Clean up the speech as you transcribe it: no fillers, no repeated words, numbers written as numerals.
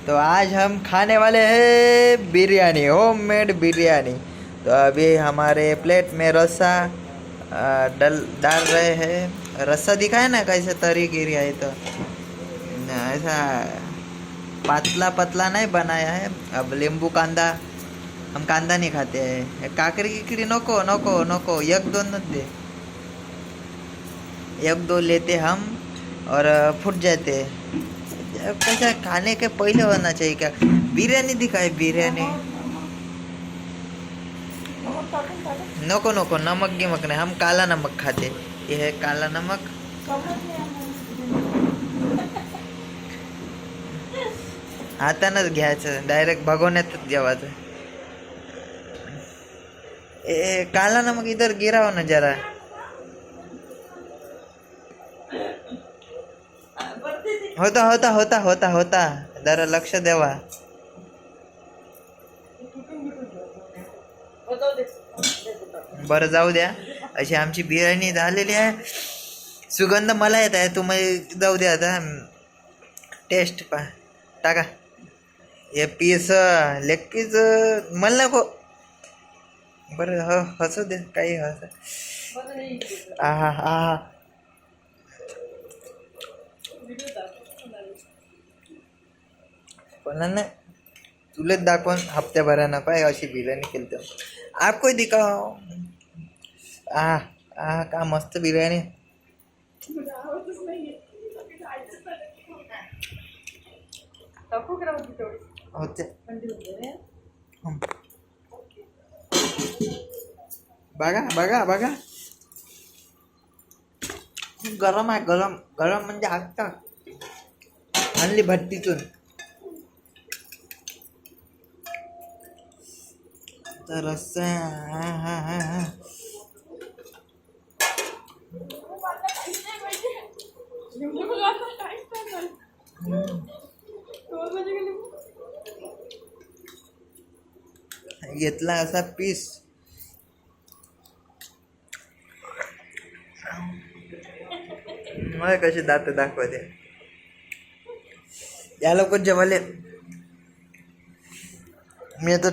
तो आज हम खाने वाले हैं बिरयानी, होममेड बिरयानी। तो अभी हमारे प्लेट में रसा डाल रहे हैं। रसा दिखाए ना कैसे तरी गिरी है, तो ऐसा पतला पतला नहीं बनाया है। अब नींबू कांदा, हम कांदा नहीं खाते हैं। काकरी किकड़ी नको नको नको, एक दो न दे, एक दो लेते हम और फूट जाते हैं। कैसा खाने के पहले होना चाहिए क्या? बिरयानी दिखाए बिरयानी। नको नको, नमक गिमक नहीं, हम काला नमक खाते। ये है काला नमक। हातानच घ्यायचं, डायरेक्ट भगोन्यातच जेवायचं। काला नमक इधर गिराव ना जरा। होता होता होता होता होता, जरा लक्ष द्यावा। बरं जाऊ द्या, अशी आमची बिर्याणी झालेली आहे। सुगंध मला येत आहे, तुम्ही जाऊ द्या आता। टेस्ट पा टाका। हे पीस लेग पीस मला नको। बरं हो, हसू दे काही हस। आहा आहा, पण ना तुलेच दाखवून हप्त्याभरानं पाय अशी बिर्याणी केली तर आपको दिखाओ। का मस्त बिर्याणी। होते बघा बघा बघा, गरम आहे, गरम गरम म्हणजे आत्ता आणली भट्टीतून। तर रस्सा घेतला असा पीस। मला कशी दात दाखवते या लोक जेवाले। मी आता